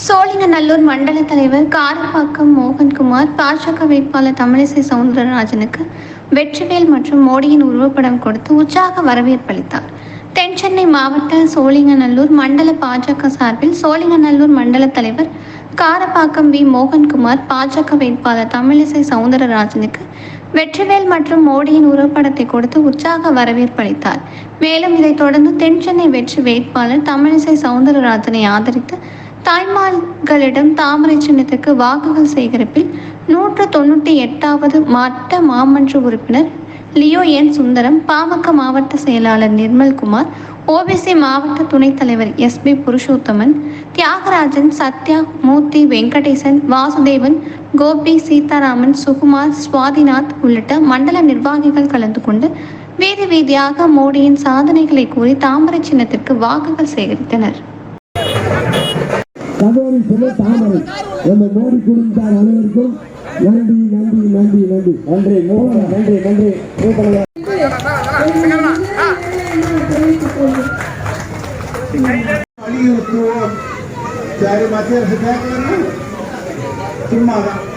சோழிங்கநல்லூர் மண்டல தலைவர் காரப்பாக்கம் மோகன்குமார் பாஜக வேட்பாளர் தமிழிசை சவுந்தரராஜனுக்கு வெற்றிவேல் மற்றும் மோடியின் உருவப்படம் கொடுத்து உற்சாக வரவேற்பளித்தார். தென்சென்னை மாவட்ட சோழிங்கநல்லூர் மண்டல பாஜக சார்பில் சோழிங்கநல்லூர் மண்டல தலைவர் காரப்பாக்கம் மோகன்குமார் பாஜக வேட்பாளர் தமிழிசை சவுந்தரராஜனுக்கு வெற்றிவேல் மற்றும் மோடியின் உருவப்படத்தை கொடுத்து உற்சாக வரவேற்பளித்தார். மேலும் இதைத் தொடர்ந்து தென்சென்னை வெற்றி வேட்பாளர் தமிழிசை சவுந்தரராஜனை ஆதரித்து தாய்மார்களிடம் தாமரை சின்னத்துக்கு வாக்குகள் சேகரிப்பில் 198வது மட்ட மாமன்ற உறுப்பினர் லியோ என் சுந்தரம், பாமக மாவட்ட செயலாளர் நிர்மல்குமார், ஓபிசி மாவட்ட துணைத் தலைவர் எஸ்பி புருஷோத்தமன், தியாகராஜன், சத்யா, மூர்த்தி, வெங்கடேசன், வாசுதேவன், கோபி, சீதாராமன், சுகுமார், சுவாதிநாத் உள்ளிட்ட மண்டல நிர்வாகிகள் கலந்து கொண்டு வீதி வீதியாக மோடியின் சாதனைகளை கூறி தாமரை சின்னத்திற்கு வாக்குகள் சேகரித்தனர். தகவல் சொல்ல தாமரை நம்ம மோடி குடும்பத்தார் அனைவருக்கும் நன்றி நன்றி நன்றி நன்றி நன்றி நன்றி நன்றி. வலியுறுத்துவோம். சரி, மத்திய அரசு கேட்கலன்னா சும்மாதான்.